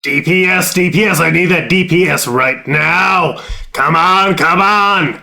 DPS, DPS, I need that DPS right now. Come on.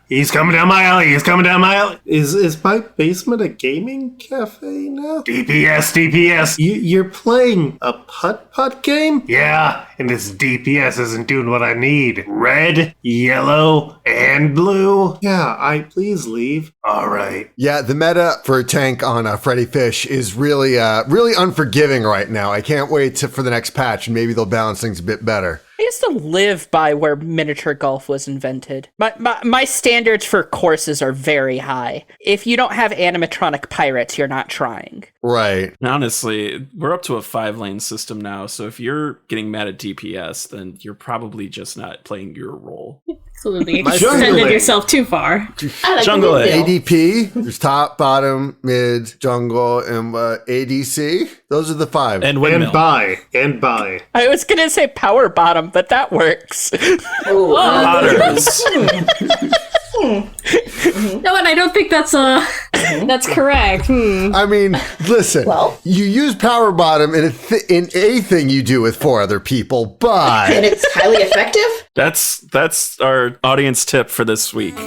He's coming down my alley. Is my basement a gaming cafe now? DPS. You're playing a putt-putt game? Yeah, and this DPS isn't doing what I need. Red, yellow, and blue. Yeah, please leave. All right. Yeah, the meta for a tank on Freddy Fish is really unforgiving right now. I can't wait for the next patch, and maybe they'll balance things a bit better. I used to live by where miniature golf was invented. My standards for courses are very high. If you don't have animatronic pirates, you're not trying. Right. Honestly, we're up to a 5-lane system now, so if you're getting mad at DPS, then you're probably just not playing your role. Absolutely. You extended yourself too far. Jungle ADP, there's top, bottom, mid, jungle, and ADC. Those are the 5. And windmill. And buy. I was going to say power bottom, but that works. Otters. No, and I don't think that's correct. I mean, listen, you use power bottom in anything you do with 4 other people, but... And it's highly effective? That's our audience tip for this week.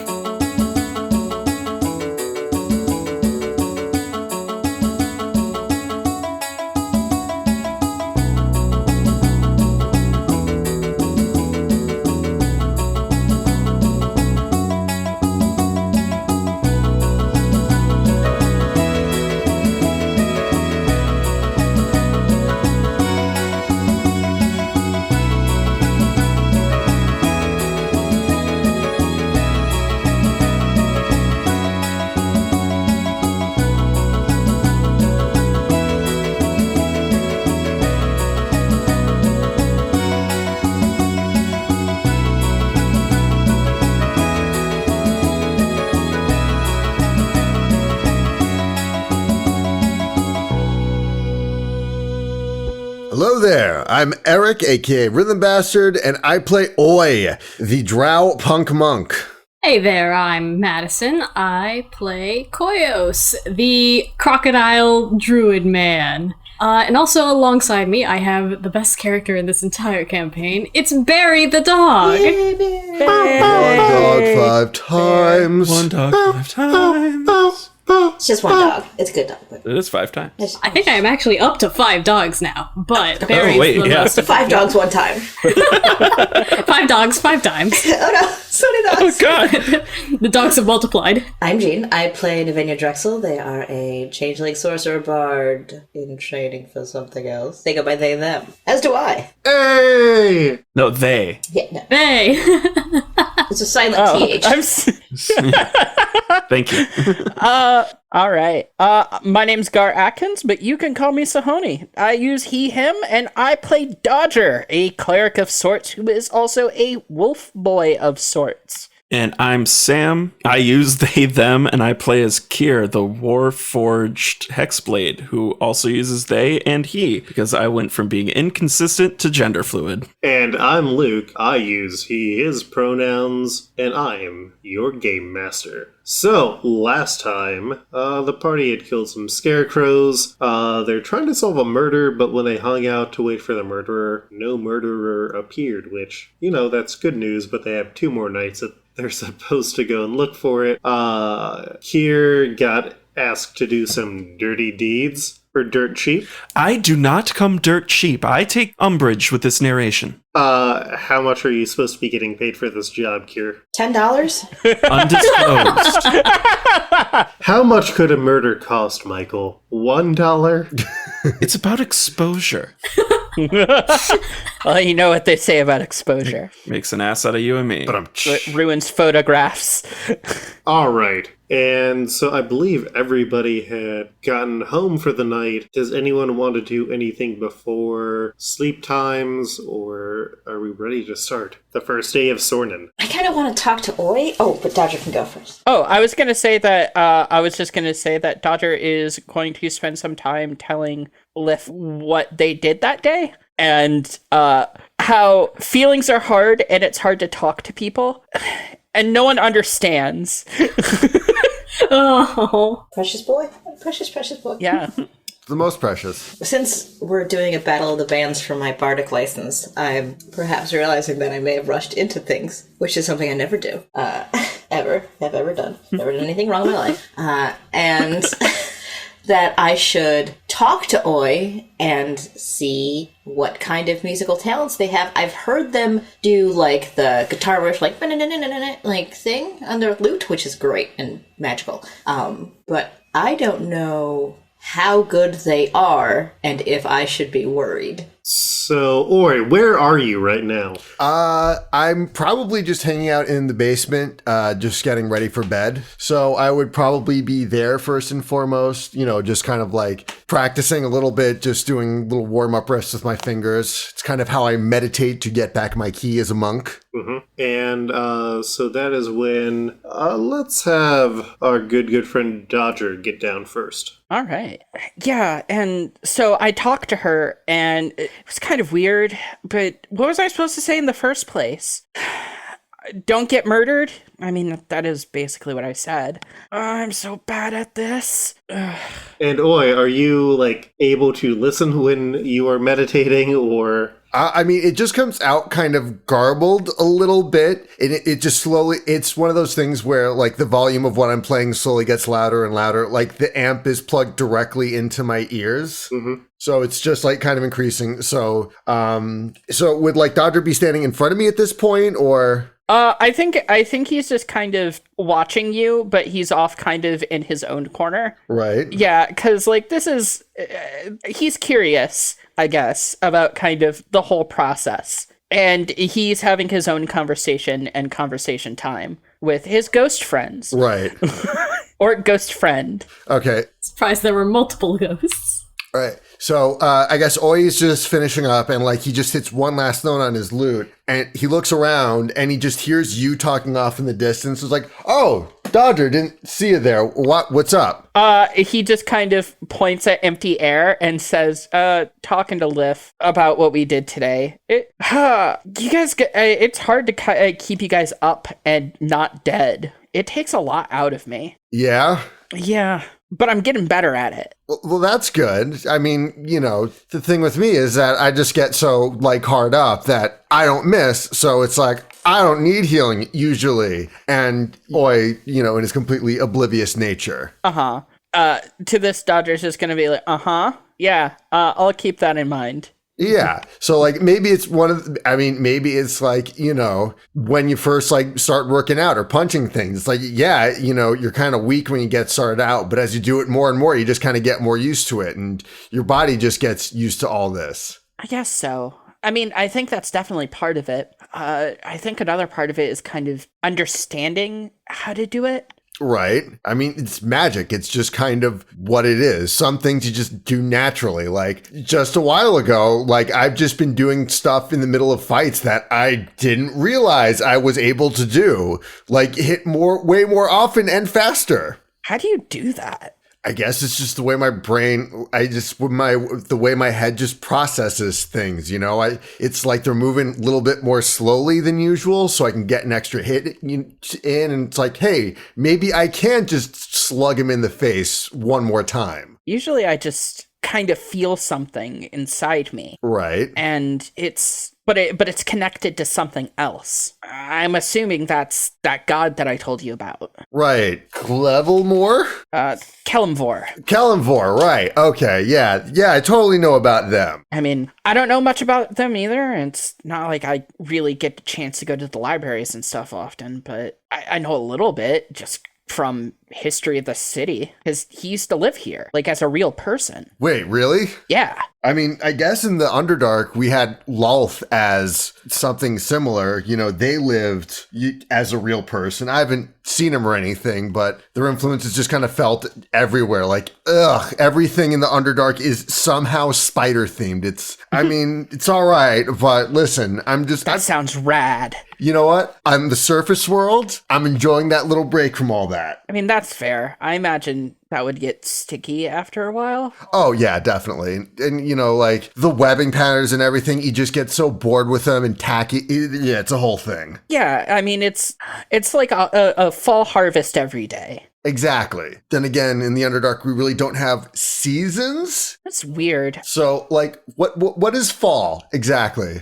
Hello there, I'm Eric, aka Rhythm Bastard, and I play Oi, the Drow Punk Monk. Hey there, I'm Madison. I play Koyos, the Crocodile Druid Man. And also alongside me, I have the best character in this entire campaign. It's Barry the dog. One dog 5 times. One dog 5 times. It's just one dog. It's a good dog. It is 5 times. I think I am actually up to 5 dogs now, but Barry's the most. 5 dogs one time. 5 dogs 5 times. Oh no, so many dogs. Oh god. The dogs have multiplied. I'm Jean. I play Navenia Drexel. They are a changeling sorcerer bard in training for something else. They go by they, them. As do I. Hey! No, they. Yeah, no. Hey. It's a silent TH. Thank you. All right. My name's Gar Atkins, but you can call me Sahoni. I use he, him, and I play Dodger, a cleric of sorts who is also a wolf boy of sorts. And I'm Sam. I use they, them, and I play as Kier, the Warforged Hexblade, who also uses they and he, because I went from being inconsistent to gender fluid. And I'm Luke. I use he, his pronouns, and I am your game master. So, last time, the party had killed some scarecrows. They're trying to solve a murder, but when they hung out to wait for the murderer, no murderer appeared, which, that's good news, but they have 2 more nights that they're supposed to go and look for it. Kier got asked to do some dirty deeds for dirt cheap. I do not come dirt cheap. I take umbrage with this narration. How much are you supposed to be getting paid for this job, Kier? $10? Undisclosed. How much could a murder cost, Michael? $1? It's about exposure. Well, you know what they say about exposure. Makes an ass out of you and me. It ruins photographs. All right. And so I believe everybody had gotten home for the night. Does anyone want to do anything before sleep times, or are we ready to start the first day of Sornin? I kind of want to talk to Oi. Oh, but Dodger can go first. Oh, I was going to say that, Dodger is going to spend some time telling Lif what they did that day, and how feelings are hard and it's hard to talk to people, and no one understands. Oh. Precious boy. Precious boy. Yeah. The most precious. Since we're doing a battle of the bands for my bardic license, I'm perhaps realizing that I may have rushed into things, which is something I never do. Ever done. Never done anything wrong in my life. And that I should talk to Oi and see what kind of musical talents they have. I've heard them do, like, the guitar riff, like, like thing on their lute, which is great and magical. But I don't know how good they are and if I should be worried. So, Ori, where are you right now? I'm probably just hanging out in the basement, just getting ready for bed. So I would probably be there first and foremost, just kind of like practicing a little bit, just doing little warm-up rests with my fingers. It's kind of how I meditate to get back my key as a monk. Mm-hmm. And so that is when let's have our good friend Dodger get down first. All right. Yeah, and so I talked to her, and it was kind of weird, but what was I supposed to say in the first place? Don't get murdered? I mean, that is basically what I said. I'm so bad at this. Ugh. And Oi, are you, like, able to listen when you are meditating, or... I mean, it just comes out kind of garbled a little bit. And it just slowly, it's one of those things where, like, the volume of what I'm playing slowly gets louder and louder. Like, the amp is plugged directly into my ears. Mm-hmm. So it's just, like, kind of increasing. So would, like, Dodger be standing in front of me at this point, or... I think he's just kind of watching you, but he's off kind of in his own corner. Right. Yeah, because, like, this is... he's curious, I guess, about kind of the whole process. And he's having his own conversation and conversation time with his ghost friends. Right. Or ghost friend. Okay. Surprised there were multiple ghosts. Right. So I guess Oi is just finishing up, and like he just hits one last note on his lute, and he looks around and he just hears you talking off in the distance. It's like, oh, Dodger, didn't see you there. What's up? He just kind of points at empty air and says, talking to Liff about what we did today. You guys, it's hard to keep you guys up and not dead. It takes a lot out of me. Yeah. Yeah. But I'm getting better at it. Well, that's good. I mean, the thing with me is that I just get so, like, hard up that I don't miss. So it's like, I don't need healing usually. And Oi, in his completely oblivious nature. Uh-huh. To this, Dodger's just going to be like, uh-huh. Yeah, I'll keep that in mind. Yeah. So like maybe it's maybe it's like, when you first like start working out or punching things, it's like, yeah, you're kind of weak when you get started out, but as you do it more and more, you just kind of get more used to it and your body just gets used to all this. I guess so. I mean, I think that's definitely part of it. I think another part of it is kind of understanding how to do it. Right. I mean, it's magic. It's just kind of what it is. Some things you just do naturally. Like just a while ago, like I've just been doing stuff in the middle of fights that I didn't realize I was able to do. Like hit way more often and faster. How do you do that? I guess it's just the way my brain, the way my head just processes things, it's like they're moving a little bit more slowly than usual so I can get an extra hit in and it's like, hey, maybe I can just slug him in the face one more time. Usually I just kind of feel something inside me. Right. And it's connected to something else. I'm assuming that's that god that I told you about. Right. Clevelmore? Kelemvor, right. Okay, yeah, I totally know about them. I mean, I don't know much about them either, and it's not like I really get the chance to go to the libraries and stuff often, but I know a little bit, just from history of the city, because he used to live here, like as a real person. Wait, really? Yeah. I mean, I guess in the Underdark, we had Lolth as something similar. They lived as a real person. I haven't seen him or anything, but their influence is just kind of felt everywhere. Like, everything in the Underdark is somehow spider themed. It's all right, but listen, That sounds rad. You know what? I'm the surface world. I'm enjoying that little break from all that. I mean, that's fair. I imagine that would get sticky after a while. Oh, yeah, definitely. And, like the webbing patterns and everything, you just get so bored with them and tacky. Yeah, it's a whole thing. Yeah, I mean, it's like a fall harvest every day. Exactly. Then again, in the Underdark, we really don't have seasons. That's weird. So, like, what is fall exactly?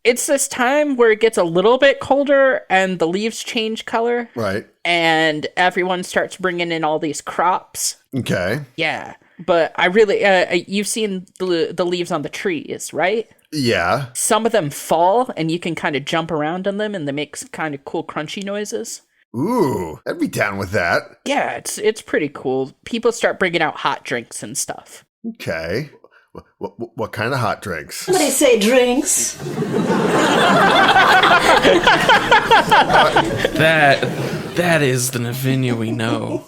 It's this time where it gets a little bit colder and the leaves change color. Right. And everyone starts bringing in all these crops. Okay. Yeah. But I really, you've seen the leaves on the trees, right? Yeah. Some of them fall and you can kind of jump around on them and they make kind of cool crunchy noises. Ooh, I'd be down with that. Yeah, it's pretty cool. People start bringing out hot drinks and stuff. Okay. What kind of hot drinks? Somebody say drinks. That is the Navinia we know.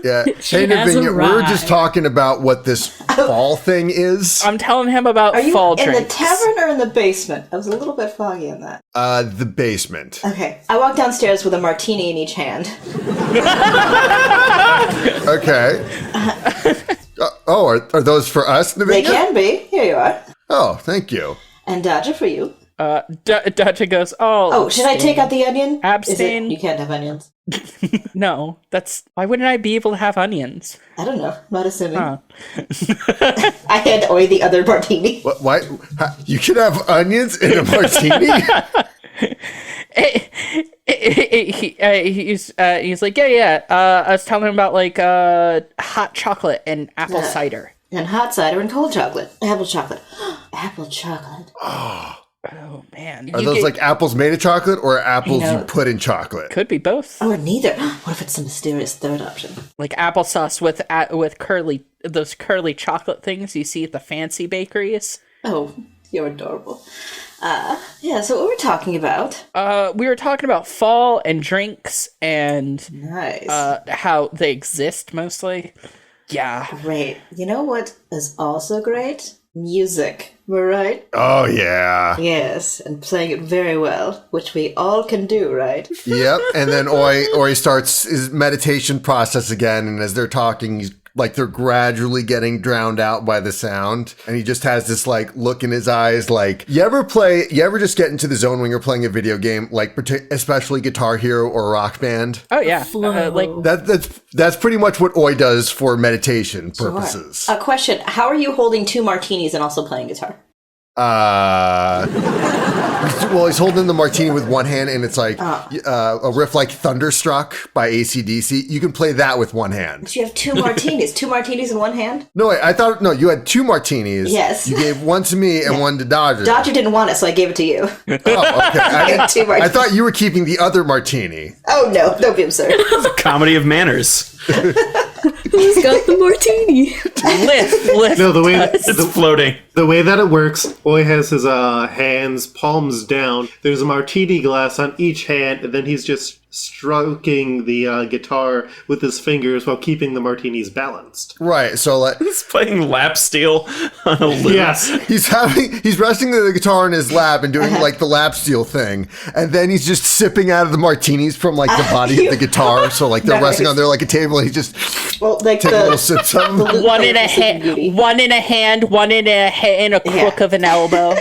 Yeah. She Hey, has Navinia, we were just arrived. talking about what this fall thing is. I'm telling him about Are you fall in drinks. the tavern or in the basement? I was a little bit foggy on that. The basement. Okay. I walk downstairs with a martini in each hand. Okay. Are those for us, They Navinia? can be. Here you are. Oh, thank you. And Dodger for you. Dutcha goes, Oh, should I take out the onion? Abstain. You can't have onions. No, why wouldn't I be able to have onions? I don't know. I'm not assuming. Huh. I hand Oi the other martini. What? Why? You can have onions in a martini? He's like, yeah. I was telling him about like hot chocolate and apple cider. And hot cider and cold chocolate. Apple chocolate. Apple chocolate. Oh man, Are those like apples made of chocolate or apples I know. you put in chocolate? could be both, Or neither. What if it's a mysterious third option? like applesauce with those curly chocolate things you see at the fancy bakeries. Oh, you're adorable. Yeah, so what we're talking about. We were talking about fall and drinks and Nice. how they exist mostly. Yeah. Great. You know what is also great? Music. We're right? Oh, yeah. Yes, and playing it very well, which we all can do, right? Yep. And then Oi starts his meditation process again. And as they're talking, he's like they're gradually getting drowned out by the sound. And he just has this like look in his eyes like, you ever just get into the zone when you're playing a video game, like especially Guitar Hero or Rock Band? Oh yeah. Flow. Like That's pretty much what Oi does for meditation purposes. A question. How are you holding 2 martinis and also playing guitar? He's holding the martini with one hand, and it's like a riff like Thunderstruck by AC/DC. You can play that with one hand. So you have 2 martinis. 2 martinis in one hand? No, wait, you had 2 martinis. Yes. You gave one to me and one to Dodger. Dodger didn't want it, so I gave it to you. Oh, okay. I 2 I martinis. thought you were keeping the other martini. Oh no, don't be absurd. Comedy of manners. Who's got the martini? lift. No, It's floating. the way that it works, Oi has his hands palms down. There's a martini glass on each hand, and then he's just stroking the guitar with his fingers while keeping the martinis balanced. Right. So like He's playing lap steel on a lute. Yes. he's resting the guitar in his lap and doing like the lap steel thing, and then he's just sipping out of the martinis from like the body of the guitar. So like they're resting on there like a table, and he's just Well, like taking little sips of them. One in a Sleeping Beauty. hand, one in a hand, one in a crook of an elbow.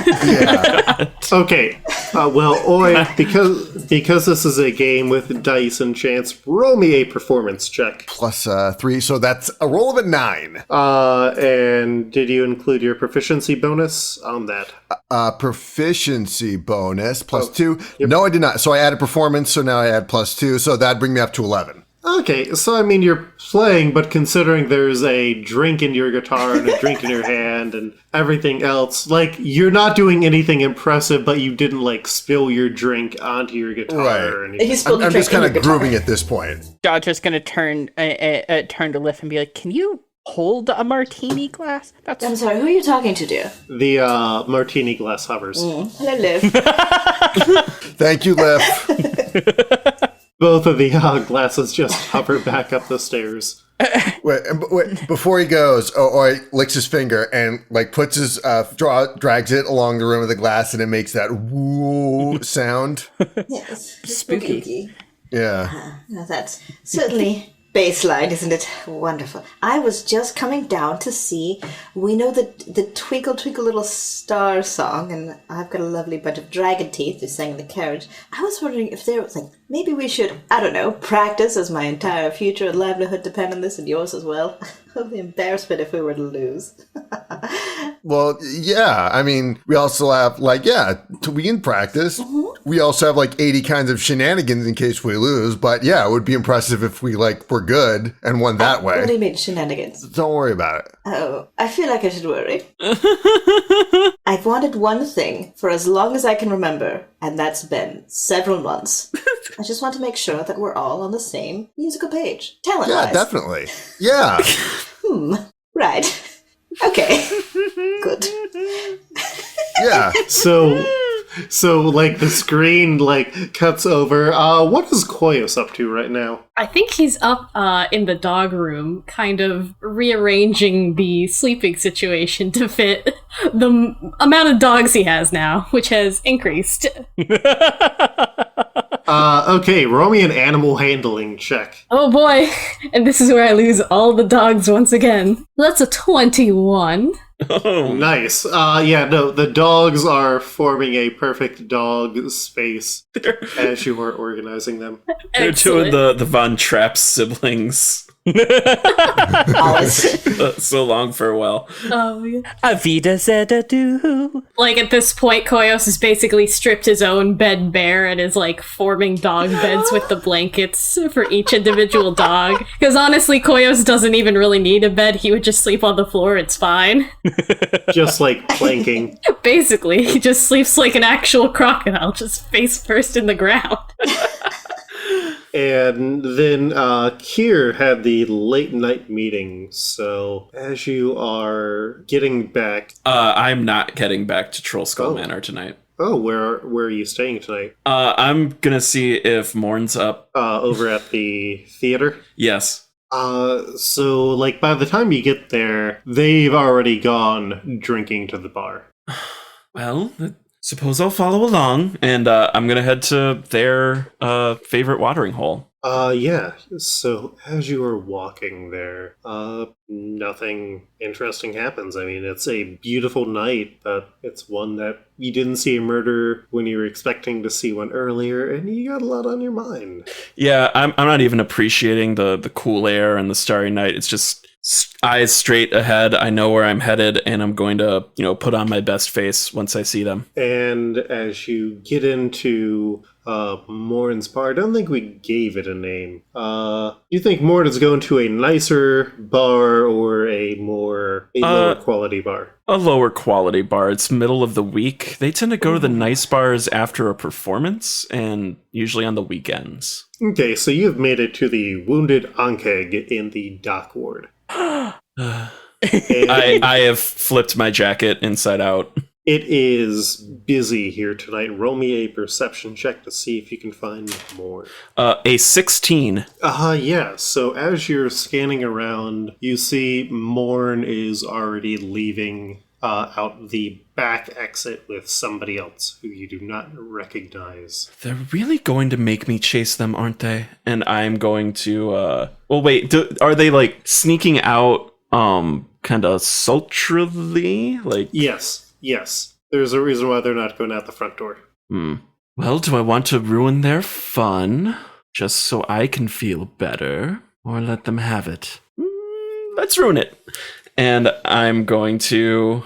Yeah. Okay. Well, Oi, because this is a game with dice and chance, roll me a performance check. Plus 3, so that's a roll of a 9. And did you include your proficiency bonus on that? Proficiency bonus plus 2. No, I did not. So I added performance, so now I add plus 2, so that'd bring me up to 11. Okay, so I mean, you're playing, but considering there's a drink in your guitar and a drink in your hand and everything else, like, you're not doing anything impressive, but you didn't, like, spill your drink onto your guitar Right. or anything. He spilled I'm the just drink kind in of your guitar. grooving at this point. Dodger's gonna turn to Lift and be like, "Can you hold a martini glass?" I'm sorry, who are you talking to, dear? The martini glass hovers. Hello, Liv. Thank you, Liv. Both of the glasses just hover back up the stairs. Wait, before he goes, Oi licks his finger and like puts his drags it along the rim of the glass, and it makes that woo sound. Yes. Spooky. Yeah. That's certainly baseline, isn't it? Wonderful. I was just coming down to see, we know the Twinkle Twinkle Little Star song, and I've got a lovely bunch of dragon teeth who sang in the carriage. I was wondering if there was, like, maybe we should, I don't know, practice, as my entire future and livelihood depend on this, and yours as well. The embarrassment if we were to lose. Well, yeah. I mean, we also have, like, we can practice. Mm-hmm. We also have, like, 80 kinds of shenanigans in case we lose. But, yeah, it would be impressive if we, like, were good and won that way. What do you mean, shenanigans? Don't worry about it. Oh, I feel like I should worry. I've wanted one thing for as long as I can remember, and that's been several months. I just want to make sure that we're all on the same musical page. Talent-wise. Yeah, definitely. Yeah. Right. Okay. Good. Yeah. So like the screen like cuts over. What is Koyos up to right now? I think he's up in the dog room, kind of rearranging the sleeping situation to fit the amount of dogs he has now, which has increased. Okay, roll me an animal handling check. Oh boy, and this is where I lose all the dogs once again. That's a 21. Nice. Yeah, no, the dogs are forming a perfect dog space as you are organizing them. They're doing the Von Trapp siblings. So long farewell. Oh, yeah. Avida Zedadu. Like at this point, Koyos has basically stripped his own bed bare and is like forming dog beds with the blankets for each individual dog. Because honestly, Koyos doesn't even really need a bed. He would just sleep on the floor. It's fine. Just like planking. Basically, he just sleeps like an actual crocodile, just face first in the ground. And then Kier had the late night meeting, so as you are getting back... I'm not getting back to Troll Skull Oh. Manor tonight. Oh, where are you staying tonight? I'm gonna see if Morn's up. Over at the theater? Yes. So, like, by the time you get there, they've already gone drinking to the bar. Well, suppose I'll follow along, and I'm gonna head to their favorite watering hole. Yeah. So, as you are walking there, nothing interesting happens. I mean, it's a beautiful night, but it's one that you didn't see a murder when you were expecting to see one earlier, and you got a lot on your mind. Yeah, I'm not even appreciating the cool air and the starry night. It's just eyes straight ahead. I know where I'm headed, and I'm going to, put on my best face once I see them. And as you get into Morin's bar, I don't think we gave it a name. You think Morin is going to a nicer bar or a lower quality bar? A lower quality bar. It's middle of the week. They tend to go to the nice bars after a performance, and usually on the weekends. Okay, so you've made it to the Wounded Ankeg in the dock ward. I have flipped my jacket inside out. It is busy here tonight. Roll me a perception check to see if you can find more. A 16. Yeah. So as you're scanning around, you see Morn is already leaving out the back exit with somebody else who you do not recognize. They're really going to make me chase them, aren't they? And I'm going to, well, wait, are they, like, sneaking out, kind of sultrily? Like... Yes. There's a reason why they're not going out the front door. Well, do I want to ruin their fun just so I can feel better, or let them have it? Let's ruin it. And I'm going to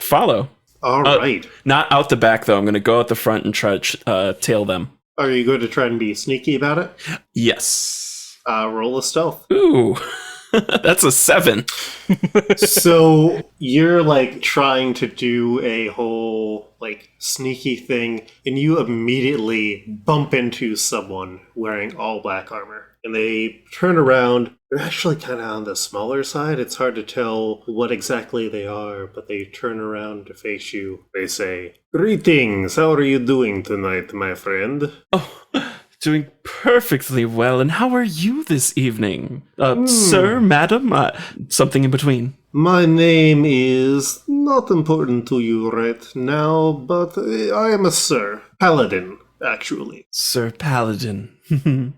follow. All right. Not out the back, though. I'm going to go out the front and try to tail them. Are you going to try and be sneaky about it? Yes. Roll a stealth. Ooh. That's a 7. So you're like trying to do a whole like sneaky thing, and you immediately bump into someone wearing all black armor. And they turn around. They're actually kind of on the smaller side. It's hard to tell what exactly they are, but they turn around to face you. They say, "Greetings, how are you doing tonight, my friend?" Oh, doing perfectly well. And how are you this evening? Sir, madam, something in between. My name is not important to you right now, but I am a Sir Paladin, actually. Sir Paladin.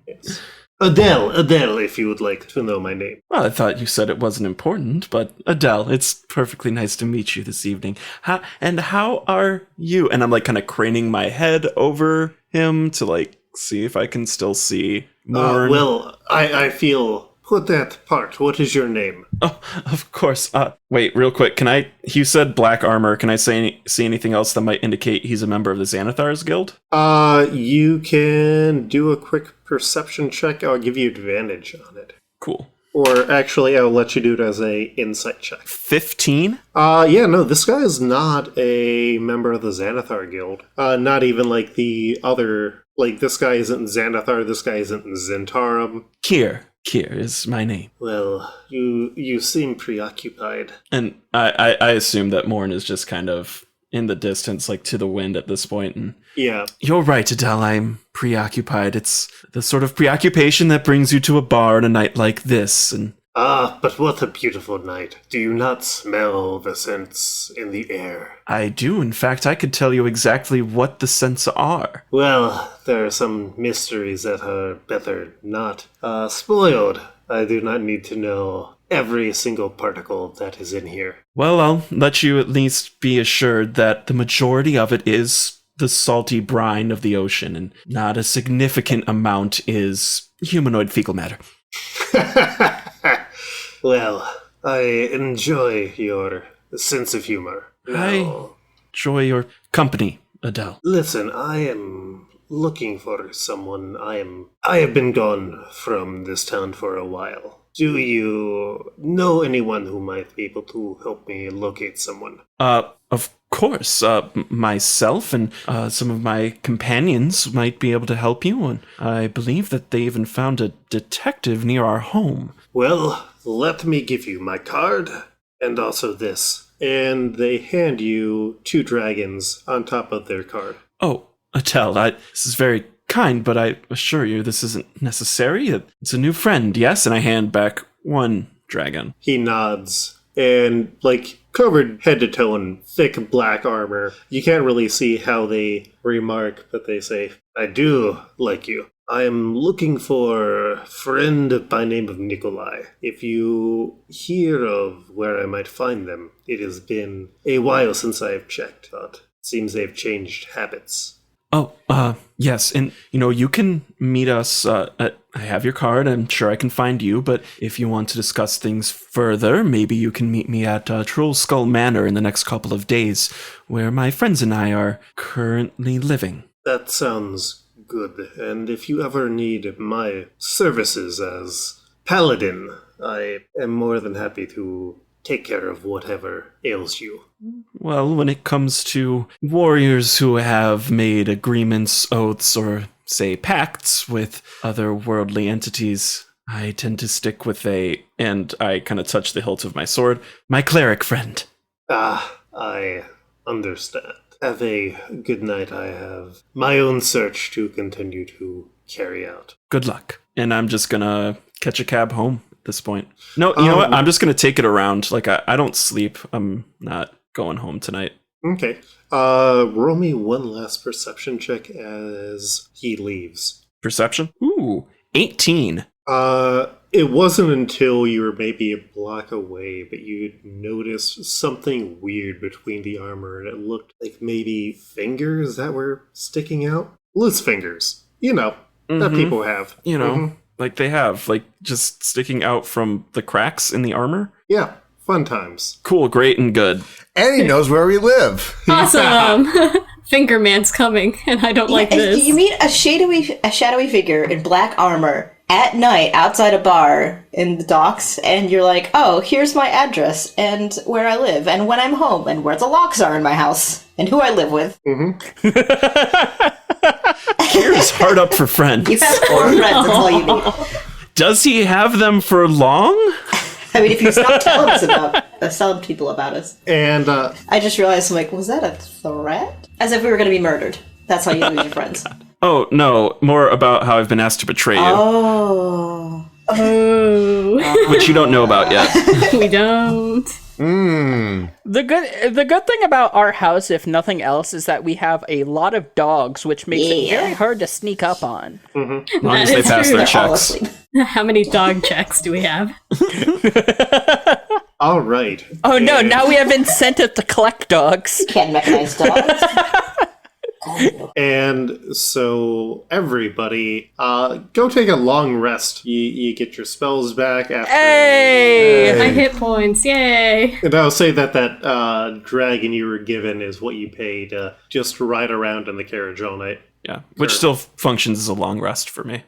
Yes. Adele, if you would like to know my name. Well, I thought you said it wasn't important, but Adele, it's perfectly nice to meet you this evening. How are you? And I'm like kind of craning my head over him to like see if I can still see more. Well, I feel... Put that part. What is your name? Oh, of course. Wait, real quick. Can I... You said black armor. Can I see anything else that might indicate he's a member of the Xanathar's Guild? You can do a quick perception check. I'll give you advantage on it. Cool. Or actually, I'll let you do it as a insight check. 15? Yeah, no, this guy is not a member of the Xanathar Guild. Not even like the other... Like, this guy isn't Xanathar, this guy isn't Zentarum. Kier is my name. Well, you seem preoccupied. And I assume that Morn is just kind of in the distance, like to the wind at this point. And yeah. You're right, Adele, I'm preoccupied. It's the sort of preoccupation that brings you to a bar on a night like this, and... Ah, but what a beautiful night. Do you not smell the scents in the air? I do. In fact, I could tell you exactly what the scents are. Well, there are some mysteries that are better not spoiled. I do not need to know every single particle that is in here. Well, I'll let you at least be assured that the majority of it is the salty brine of the ocean, and not a significant amount is humanoid fecal matter. Well, I enjoy your sense of humor. I enjoy your company, Adele. Listen, I am looking for someone. I have been gone from this town for a while. Do you know anyone who might be able to help me locate someone? Of course. Myself and some of my companions might be able to help you, and I believe that they even found a detective near our home. Well, let me give you my card, and also this. And they hand you 2 dragons on top of their card. Oh, Adele, this is very kind, but I assure you this isn't necessary. It's a new friend, yes? And I hand back 1 dragon. He nods, and, covered head to toe in thick black armor. You can't really see how they remark, but they say, I do like you. I am looking for a friend by name of Nikolai. If you hear of where I might find them, it has been a while since I have checked, but it seems they've changed habits. Oh, yes, and, you can meet us, I have your card, I'm sure I can find you, but if you want to discuss things further, maybe you can meet me at Troll Skull Manor in the next couple of days, where my friends and I are currently living. That sounds good, and if you ever need my services as paladin, I am more than happy to take care of whatever ails you. Well, when it comes to warriors who have made agreements, oaths, or, say, pacts with other worldly entities, I tend to stick with and I kind of touch the hilt of my sword, my cleric friend. Ah, I understand. Have a good night. I have my own search to continue to carry out. Good luck. And I'm just gonna catch a cab home at this point. No, you know what? I'm just gonna take it around. I don't sleep. I'm not going home tonight. Okay. Roll me one last perception check as he leaves. Perception? Ooh, 18. It wasn't until you were maybe a block away, but you'd noticed something weird between the armor, and it looked like maybe fingers that were sticking out. Loose fingers. That people have. Like they have, just sticking out from the cracks in the armor. Yeah, fun times. Cool, great, and good. And he knows where we live. Awesome! Finger Man's coming, and I don't like this. You meet a shadowy figure in black armor at night outside a bar in the docks, and you're like, oh, here's my address, and where I live, and when I'm home, and where the locks are in my house, and who I live with. Here's hard up for friends. You have 4 friends, that's all you need. Does he have them for long? I mean, if you stop telling people about us. And, I just realized, was that a threat? As if we were going to be murdered. That's how you lose your friends. Oh, no. More about how I've been asked to betray you. Oh. Which you don't know about yet. We don't. The good thing about our house, if nothing else, is that we have a lot of dogs, which makes it very hard to sneak up on. As long as they is pass true. their They're all checks. asleep. How many dog checks do we have? All right. Oh no, now we have incentive to collect dogs. Can't mechanize dogs. And so everybody, go take a long rest. You get your spells back after. Hey! My hit points, yay! And I'll say that dragon you were given is what you pay to just ride around in the carriage all night. Yeah, which still functions as a long rest for me.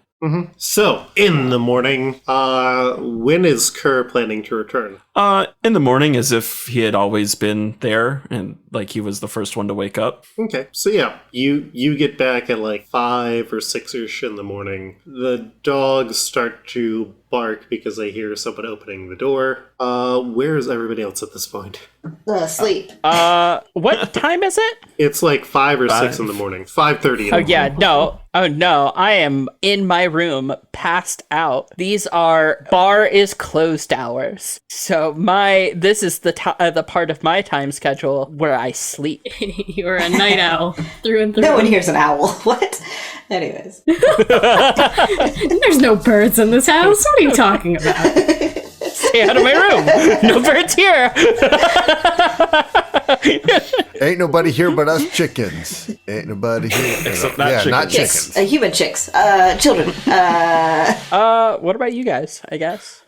So, in the morning, when is Kerr planning to return? In the morning, as if he had always been there, and like he was the first one to wake up. Okay, so yeah, you get back at like 5 or 6ish in the morning. The dogs start to bark because they hear someone opening the door. Where is everybody else at this point? Sleep. What time is it? It's like 5 or 6 in the morning. 5:30. Oh yeah, no. Oh no, I am in my room, passed out. These are bar is closed hours. So this is the part of my time schedule where I sleep. You're a night owl through and through. No one hears an owl. What? Anyways. There's no birds in this house. What are you talking about? Stay out of my room. No birds here. Ain't nobody here but us chickens. Ain't nobody here. Except not chickens. not Yes, chickens. human chicks. Children. What about you guys? I guess.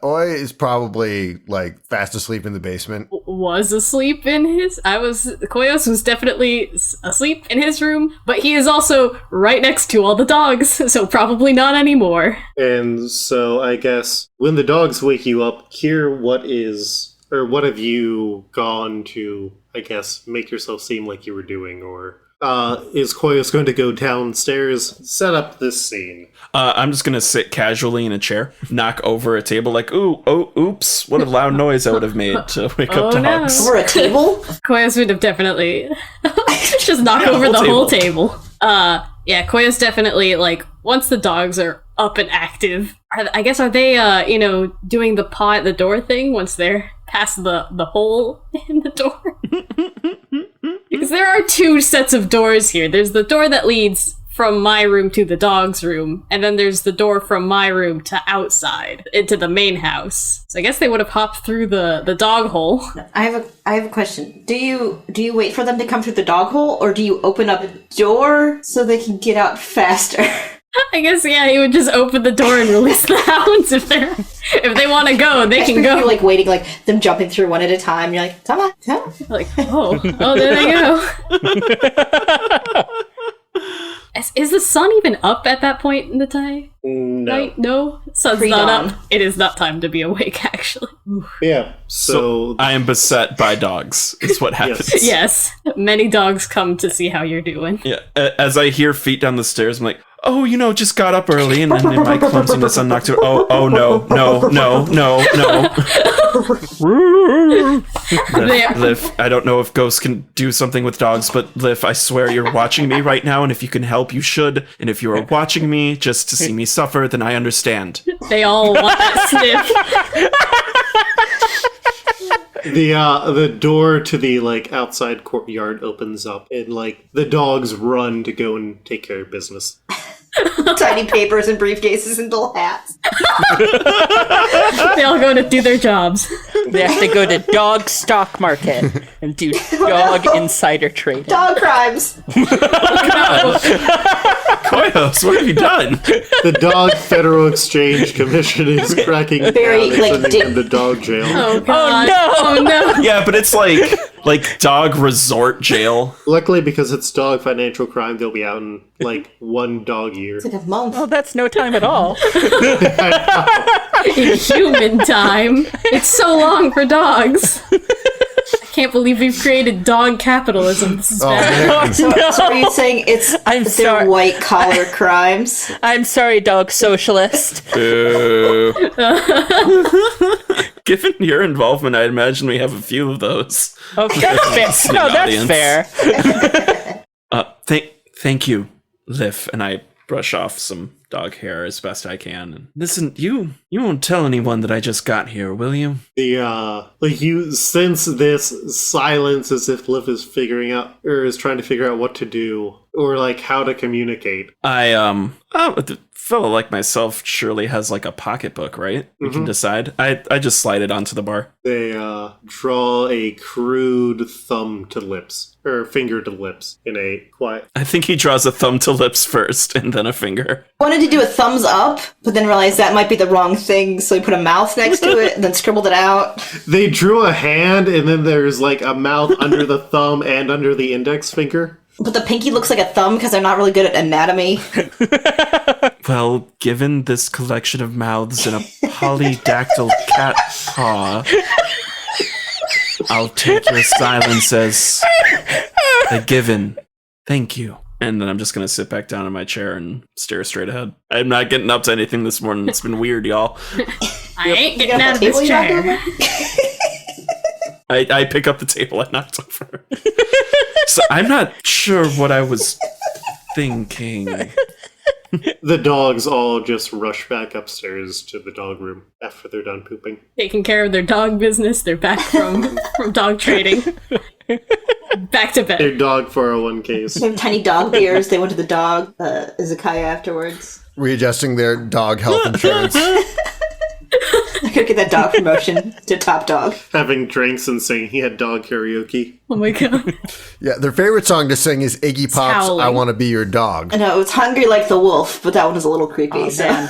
Oi is probably like fast asleep in the basement. Was asleep in his. Koyos was definitely asleep in his room, but he is also right next to all the dogs, so probably not anymore. And so I guess when the dogs wake you up, hear what have you gone to, I guess, make yourself seem like you were doing, or is Koyos going to go downstairs, set up this scene? I'm just gonna sit casually in a chair, knock over a table, like, oops, what a loud noise I would have made to wake up Oh, no. dogs. Or a table? Koyos would have definitely just knock over the whole table. Yeah, Koyos definitely, like, once the dogs are up and active, are they, doing the paw at the door thing once they're past the hole in the door? Because there are 2 sets of doors here. There's the door that leads from my room to the dog's room, and then there's the door from my room to outside, into the main house. So I guess they would have hopped through the dog hole. I have a question. Do you wait for them to come through the dog hole, or do you open up a door so they can get out faster? I guess, yeah, he would just open the door and release the hounds if they want to go, they can You're go. like waiting, like them jumping through one at a time. You're like, come on. Like, oh, there they go. Is the sun even up at that point in the time? No. Night? No? Sun's Pre-dawn. not up. It is not time to be awake, actually. Yeah. So So I am beset by dogs, is what happens. Yes, many dogs come to see how you're doing. Yeah. As I hear feet down the stairs, I'm like, oh, just got up early, and then in my clumsiness, I knocked it. Oh, no. Liv, I don't know if ghosts can do something with dogs, but Liv, I swear you're watching me right now, and if you can help, you should. And if you are watching me just to see me suffer, then I understand. They all want that sniff. the door to the like outside courtyard opens up, and like the dogs run to go and take care of business. Tiny papers and briefcases and little hats. They all go to do their jobs. They have to go to dog stock market and do dog insider trading. Dog crimes. Koyos, what have you done? The Dog Federal Exchange Commission is cracking Very, down like, and sending him to dog jail. Oh, God. no. Oh, no. Yeah, but it's like dog resort jail. Luckily, because it's dog financial crime, they'll be out in like 1 dog year. It's like a month. Oh, that's no time at all. In human time. It's so long for dogs. I can't believe we've created dog capitalism. This is bad. man. So are you saying I'm they're sorry. white collar crimes? I'm sorry, dog socialist. Boo. Given your involvement, I imagine we have a few of those. Oh, that's fair. No, that's Audience. fair. Thank you, Liv, and I brush off some dog hair as best I can. And listen, you won't tell anyone that I just got here, will you? Like you sense this silence as if Liv is figuring out, or is trying to figure out what to do, or like how to communicate. A fellow like myself surely has like a pocketbook, right? We can decide. I just slide it onto the bar. They draw a crude thumb to lips, or finger to lips in a quiet. I think he draws a thumb to lips first and then a finger. Wanted to do a thumbs up, but then realized that might be the wrong thing, so he put a mouth next to it and then scribbled it out. They drew a hand, and then there's like a mouth under the thumb and under the index finger. But the pinky looks like a thumb because they're not really good at anatomy. Well, given this collection of mouths and a polydactyl cat paw, I'll take your silence as a given. Thank you. And then I'm just going to sit back down in my chair and stare straight ahead. I'm not getting up to anything this morning. It's been weird, y'all. I ain't getting out of this chair. I pick up the table I knocked over. So I'm not sure what I was thinking. The dogs all just rush back upstairs to the dog room after they're done pooping. Taking care of their dog business. They're back from dog trading. Back to bed. Their dog 401ks. They have tiny dog beers. They went to the dog izakaya afterwards. Readjusting their dog health insurance. I could get that dog promotion to top dog. Having drinks and singing at dog karaoke. Oh my god. Yeah, their favorite song to sing is Iggy Pop's howling. I Want to Be Your Dog. I know, it was Hungry Like the Wolf, but that one was a little creepy. Oh, so. man.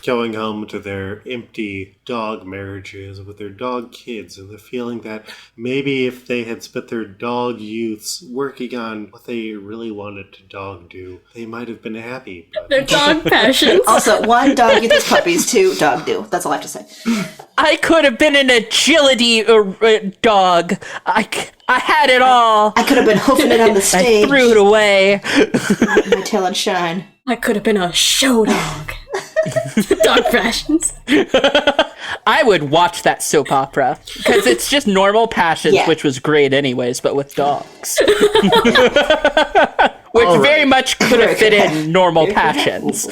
Going home to their empty dog marriages with their dog kids, and the feeling that maybe if they had spent their dog youths working on what they really wanted to dog do, they might have been happy. But Their dog passions. Also, 1, dog youth is puppies. 2, dog do. That's all I have to say. I could have been an agility dog. I had it all. I could have been hoofing it on the stage. I threw it away. My tail and shine. I could have been a show dog. Dog passions. I would watch that soap opera because it's just normal passions, Yeah. which was great anyways, but with dogs. Which very much could have fit in normal passions.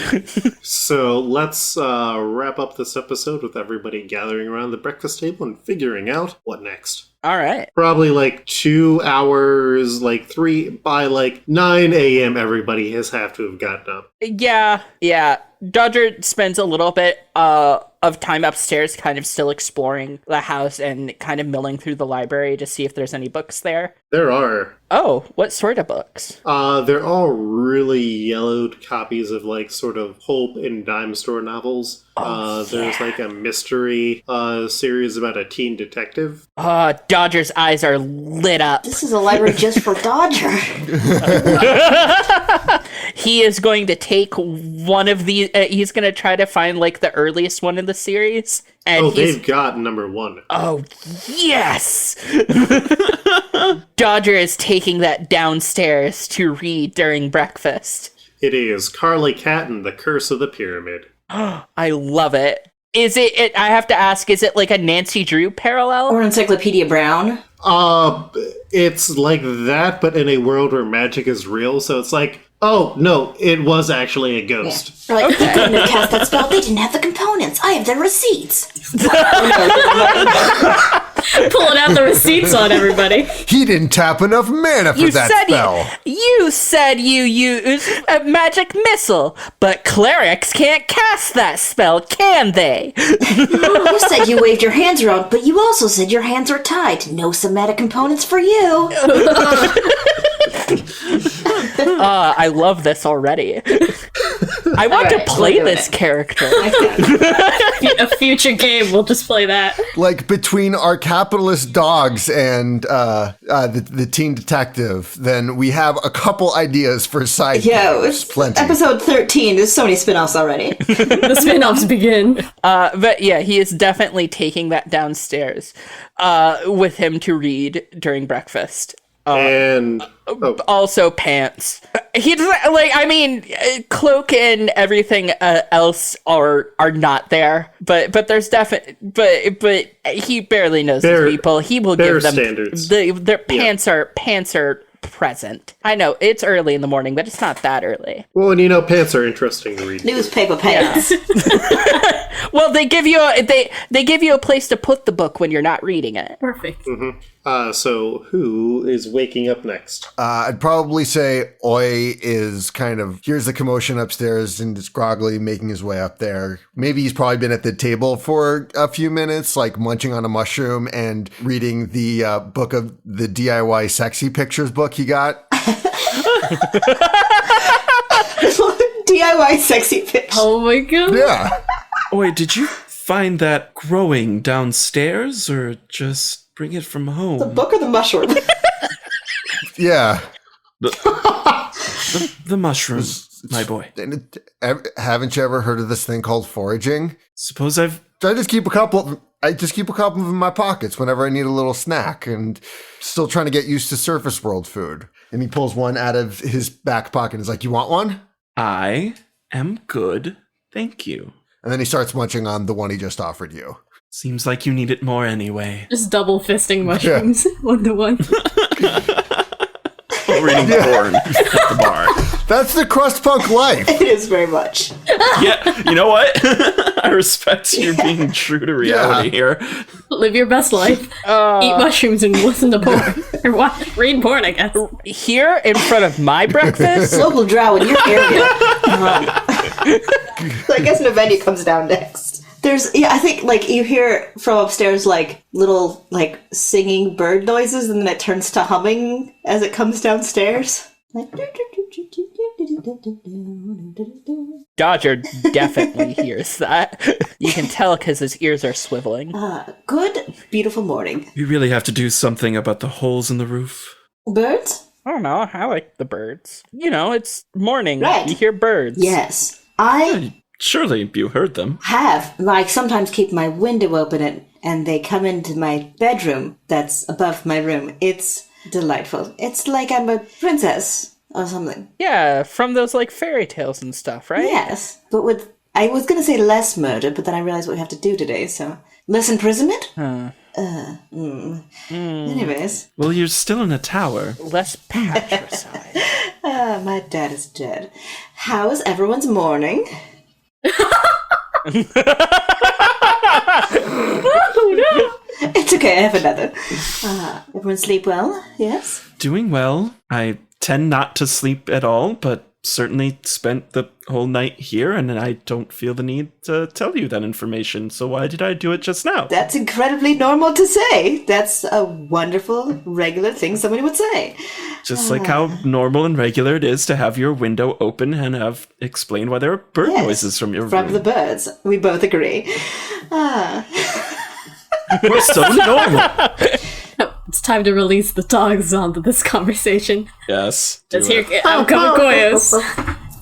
So let's wrap up this episode with everybody gathering around the breakfast table and figuring out what next. All right. Probably like 2 hours, like 3, by like 9 a.m. everybody has have to have gotten up. Yeah. Dodger spends a little bit of time upstairs kind of still exploring the house and kind of milling through the library to see if there's any books there. There are. Oh, what sort of books? They're all really yellowed copies of like sort of pulp and dime store novels. There's like a mystery series about a teen detective. Dodger's eyes are lit up. This is a library just for Dodger. He is going to take one of these. He's going to try to find like the earliest one in the series. And they've got number 1. Oh, yes! Dodger is taking that downstairs to read during breakfast. It is Carly Catton, The Curse of the Pyramid. I love it. Is it, I have to ask, is it like a Nancy Drew parallel? Or Encyclopedia Brown. It's like that, but in a world where magic is real, so it's like, oh, no, it was actually a ghost. They're like, they couldn't have cast that spell. They didn't have the components. I have the receipts. Pulling out the receipts on everybody. He didn't tap enough mana for that spell. You said you used a magic missile, but clerics can't cast that spell, can they? You said you waved your hands around, but you also said your hands were tied. No somatic components for you. I love this already. I want to play this character. A future game, we'll just play that. Like between our capitalist dogs and the teen detective, then we have a couple ideas for side Yo, games. it's Plenty. episode 13. There's so many spin-offs already. The spin-offs begin. But yeah, he is definitely taking that downstairs with him to read during breakfast. And Also pants. He doesn't like. I mean, cloak and everything else are not there. But there's definitely. But he barely knows these people. He will give them standards. Their pants are present. I know it's early in the morning, but it's not that early. Well, and pants are interesting to read. Newspaper pants. Well, they give you they give you a place to put the book when you're not reading it. Perfect. So who is waking up next? I'd probably say Oi is kind of hears the commotion upstairs and is groggily making his way up there. Maybe he's probably been at the table for a few minutes, like munching on a mushroom and reading the book of the DIY sexy pictures book he got. DIY sexy pictures. Oh my god. Yeah. Wait, did you find that growing downstairs or just bring it from home? The book or the mushroom? Yeah. The mushroom, my boy. Haven't you ever heard of this thing called foraging? Suppose I've... I just keep a couple of them in my pockets whenever I need a little snack, and still trying to get used to surface world food. And he pulls one out of his back pocket and is like, "You want one?" I am good, thank you. And then he starts munching on the one he just offered you. Seems like you need it more anyway. Just double fisting mushrooms, 1-to-1. Reading porn at the bar. That's the crust punk life. It is very much. Yeah, you know what? I respect you being true to reality here. Live your best life. Eat mushrooms and listen to porn. Or read porn, I guess. Here in front of my breakfast. Local drow in your area. So I guess Navelia comes down next. I think, like, you hear from upstairs, like, little, like, singing bird noises, and then it turns to humming as it comes downstairs. Like, Dodger definitely hears that. You can tell because his ears are swiveling. good, beautiful morning. We really have to do something about the holes in the roof. Birds? I don't know. I like the birds. It's morning. Right. You hear birds. Yes. I Surely you heard them. have, like, sometimes keep my window open and they come into my bedroom that's above my room. It's delightful. It's like I'm a princess or something. Yeah, from those like fairy tales and stuff, right? Yes, but I was gonna say less murder, but then I realized what we have to do today, so less imprisonment? Anyways. Well, you're still in a tower. Less patricide. My dad is dead. How's everyone's morning? It's okay, I have another. Everyone sleep well? Yes? Doing well. I tend not to sleep at all, but certainly spent the whole night here, and I don't feel the need to tell you that information, so why did I do it just now? That's incredibly normal to say. That's a wonderful, regular thing somebody would say. Just like how normal and regular it is to have your window open and have explained why there are bird Yes, noises from your From room. the birds. We both agree. We're so normal. It's time to release the dogs onto this conversation. Yes. Let's hear outcome of Koyos.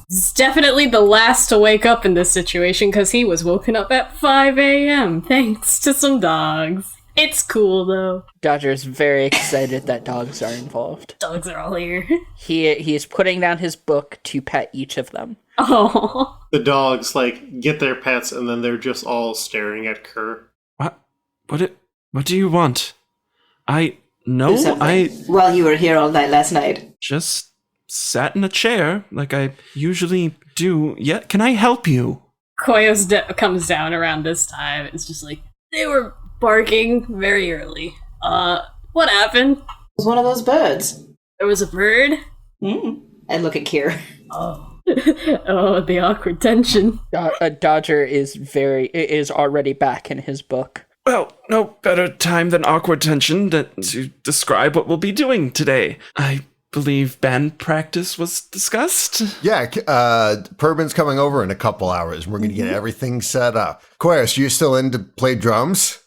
He's definitely the last to wake up in this situation because he was woken up at 5 a.m. thanks to some dogs. It's cool though. Dodger's very excited that dogs are involved. Dogs are all here. He is putting down his book to pet each of them. Oh. The dogs, like, get their pets, and then they're just all staring at Kerr. What do you want? Do something. I While you were here all night last night. just sat in a chair like I usually do. Yeah, can I help you? Koyos comes down around this time. It's just like, they were barking very early. What happened? It was one of those birds. There was a bird? I look at Kier. Oh. Oh, the awkward tension. Dodger is already back in his book. Well, no better time than awkward tension to describe what we'll be doing today. I believe band practice was discussed. Yeah, Purbin's coming over in a couple hours. We're going to get everything set up. Quest, you still in to play drums?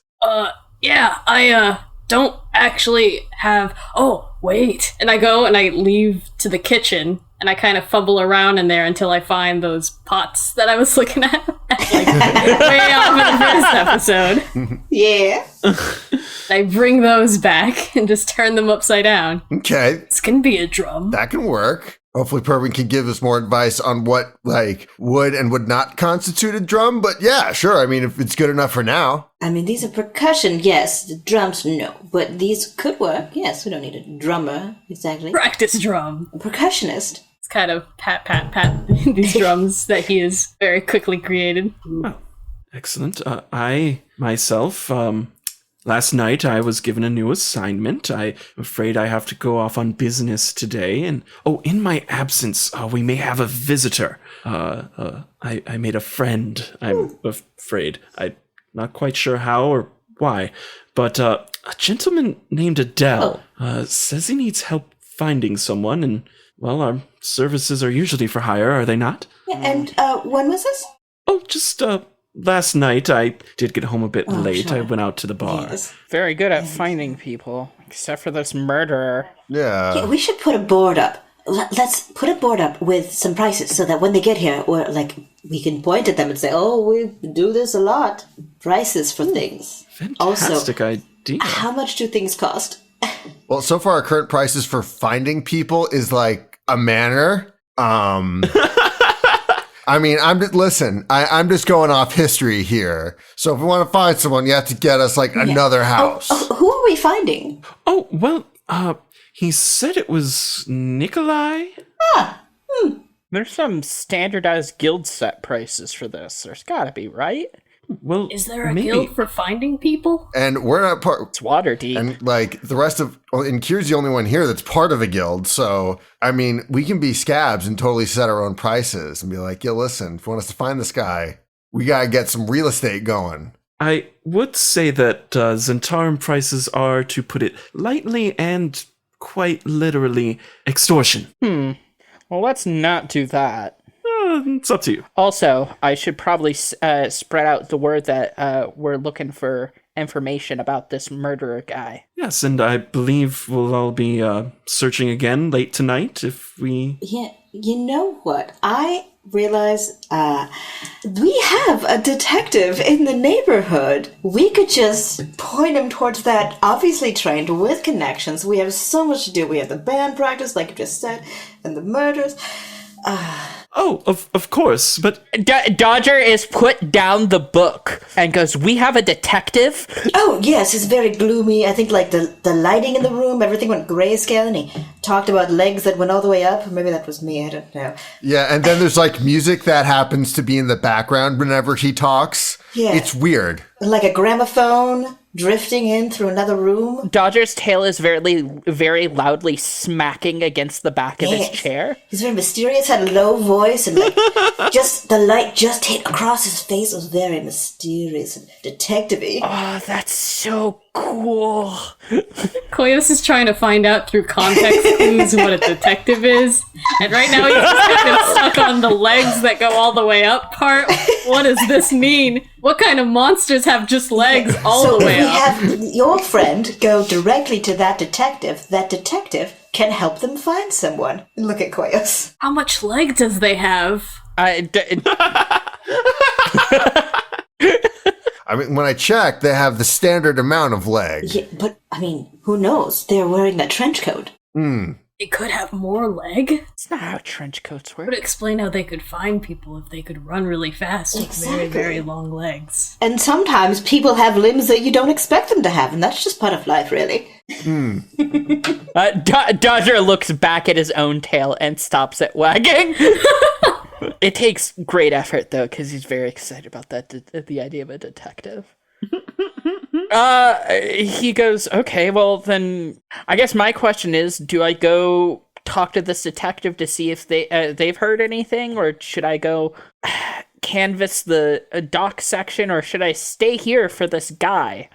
Yeah, I, don't actually have... Oh, wait. And I go and I leave to the kitchen, and I kind of fumble around in there until I find those pots that I was looking at, like, way off in the first episode. Yeah. I bring those back and just turn them upside down. Okay, This can be a drum. that can work. Hopefully Pervin can give us more advice on what, like, would and would not constitute a drum. But yeah, sure. I mean, if it's good enough for now. I mean, these are percussion, yes. The drums, no. But these could work, yes. We don't need a drummer, exactly. Practice drum. A percussionist. It's kind of pat, pat, pat these drums that he has very quickly created. Oh, excellent. I, myself, last night I was given a new assignment. I'm afraid I have to go off on business today. And, in my absence, we may have a visitor. I made a friend, I'm afraid. I'm not quite sure how or why. But a gentleman named Adele says he needs help finding someone. And, well, our services are usually for hire, are they not? Yeah, and when was this? Oh, just last night. I did get home a bit late. Sure. I went out to the bar. Yes. Very good at finding people, except for this murderer. Yeah, we should put a board up. Let's put a board up with some prices so that when they get here, we can point at them and say, oh, we do this a lot. Prices for things. Fantastic idea. How much do things cost? Well, so far our current prices for finding people is like a manor. I mean, I'm just going off history here. So if we want to find someone, you have to get us like another house. Who are we finding? Oh, well, he said it was Nikolai. There's some standardized guild set prices for this. There's gotta be, right? Well, Is there a maybe. guild for finding people? And we're not part. It's Waterdeep. And like the rest of, and Kier's the only one here that's part of a guild. So, I mean, we can be scabs and totally set our own prices and be like, yo, listen, if you want us to find this guy, we got to get some real estate going. I would say that Zentarum prices are, to put it lightly and quite literally, extortion. Well, let's not do that. It's up to you. Also, I should probably spread out the word that we're looking for information about this murderer guy. Yes, and I believe we'll all be searching again late tonight if we... Yeah, you know what? I realize we have a detective in the neighborhood. We could just point him towards that, obviously trained with connections. We have so much to do. We have the band practice, like you just said, and the murders. Oh, of course, but... Dodger is put down the book and goes, we have a detective? Oh, yes, it's very gloomy. I think, like, the lighting in the room, everything went grayscale, and he talked about legs that went all the way up. Maybe that was me, I don't know. Yeah, and then there's like music that happens to be in the background whenever he talks. Yeah. It's weird. Like a gramophone drifting in through another room. Dodger's tail is very, very loudly smacking against the back of his chair. He's very mysterious, had a low voice, and like, just the light just hit across his face. It was very mysterious and detective-y. Oh, that's so cool. Koyos is trying to find out through context clues what a detective is. And right now he's just kind of stuck on the legs that go all the way up part. What does this mean? What kind of monsters have just legs all the way we up? have your friend go directly to that detective. That detective can help them find someone. Look at Koyos. How much leg does they have? I mean, when I checked, they have the standard amount of leg. Yeah, but, I mean, who knows? They're wearing that trench coat. They could have more leg? It's not how trench coats work. Would explain how they could find people if they could run really fast with very, Exactly. very long legs. And sometimes people have limbs that you don't expect them to have, and that's just part of life, really. Dodger looks back at his own tail and stops it wagging. It takes great effort, though, because he's very excited about the idea of a detective. He goes, okay, well, then I guess my question is, do I go talk to this detective to see if they've heard anything, or should I go canvass the dock section, or should I stay here for this guy?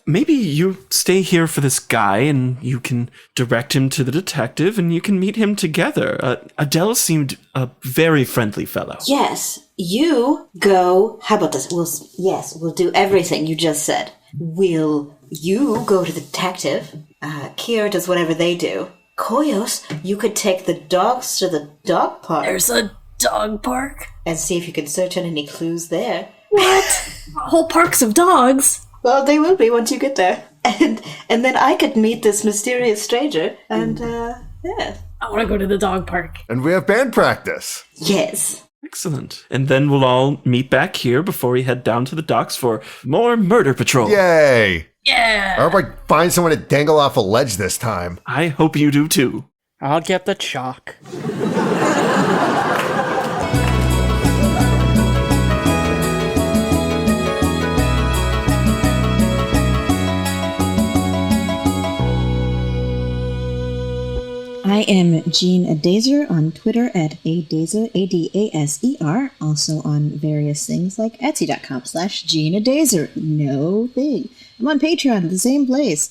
Maybe you stay here for this guy and you can direct him to the detective and you can meet him together. Adele seemed a very friendly fellow. Yes, you go. How about this? We'll do everything you just said. You go to the detective. Kier does whatever they do. Koyos, you could take the dogs to the dog park. There's a dog park? And see if you can search on any clues there. What? Whole parks of dogs? Well, they will be once you get there. And then I could meet this mysterious stranger, and, yeah. I want to go to the dog park. And we have band practice. Yes. Excellent. And then we'll all meet back here before we head down to the docks for more Murder Patrol. Yay! Yeah. I hope I find someone to dangle off a ledge this time. I hope you do too. I'll get the chalk. I am Jean Adaser on Twitter at Adaser, Adaser, also on various things like Etsy.com/Jean Adaser. No thing. I'm on Patreon at the same place.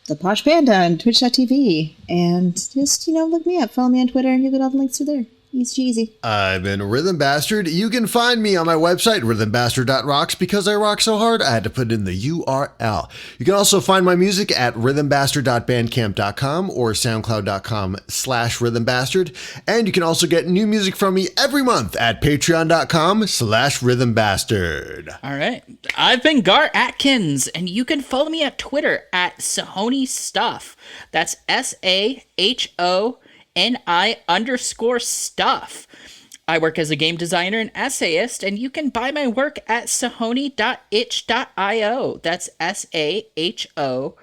The Posh Panda on Twitch.tv. And just, look me up. Follow me on Twitter and you'll get all the links through there. Easy cheesy. I've been Rhythm Bastard. You can find me on my website, rhythmbastard.rocks. Because I rock so hard, I had to put in the URL. You can also find my music at rhythmbastard.bandcamp.com or soundcloud.com/rhythmbastard. And you can also get new music from me every month at patreon.com/rhythmbastard. All right. I've been Gar Atkins, and you can follow me at Twitter at Sahoni Stuff. That's SAHONI_stuff. I work as a game designer and essayist, and you can buy my work at sahoni.itch.io. That's SAHONI.itch.io.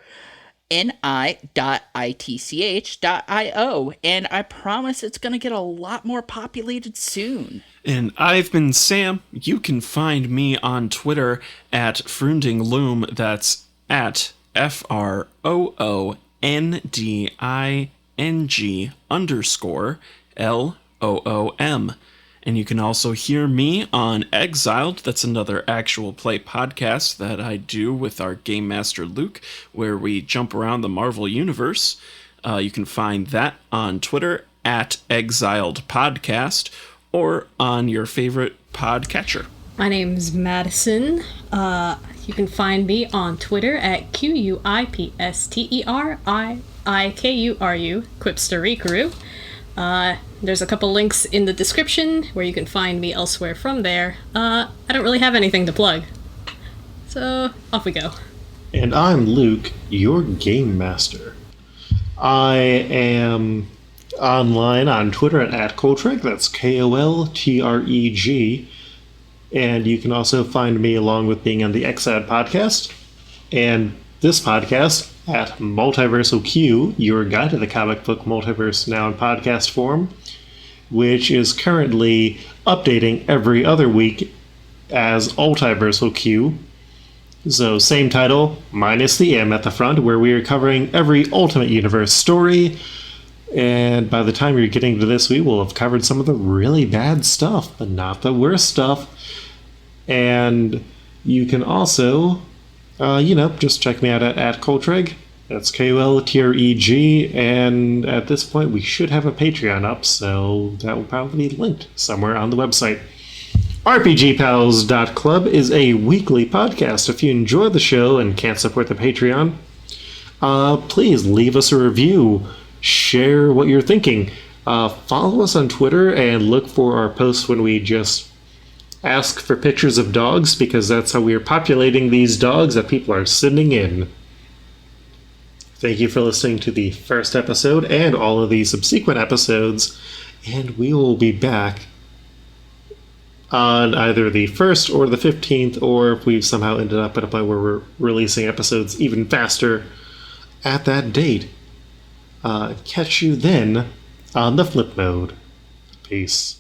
And I promise it's going to get a lot more populated soon. And I've been Sam. You can find me on Twitter at Frundingloom. That's at FROONDING_LOOM. And you can also hear me on Exiled. That's another actual play podcast that I do with our Game Master Luke, where we jump around the Marvel Universe. You can find that on Twitter at Exiled Podcast or on your favorite podcatcher. My name's Madison. You can find me on Twitter at QUIPSTERIIKURU, Quipsterikuru. There's a couple links in the description where you can find me elsewhere from there. I don't really have anything to plug. So, off we go. And I'm Luke, your Game Master. I am online on Twitter at Koltreg, that's KOLTREG. And you can also find me along with being on the XAD podcast and this podcast at Multiversal Q, your guide to the comic book multiverse now in podcast form, which is currently updating every other week as Ultiversal Q. So same title, minus the M at the front, where we are covering every Ultimate Universe story. And by the time you're getting to this, we will have covered some of the really bad stuff, but not the worst stuff. And you can also, just check me out at Koltreg. That's KOLTREG. And at this point, we should have a Patreon up, so that will probably be linked somewhere on the website. RPGPals.club is a weekly podcast. If you enjoy the show and can't support the Patreon, please leave us a review. Share what you're thinking. Follow us on Twitter and look for our posts when we just ask for pictures of dogs, because that's how we are populating these dogs that people are sending in. Thank you for listening to the first episode and all of the subsequent episodes, and we will be back on either the 1st or the 15th, or if we've somehow ended up at a point where we're releasing episodes even faster at that date. Catch you then on the flip mode. Peace.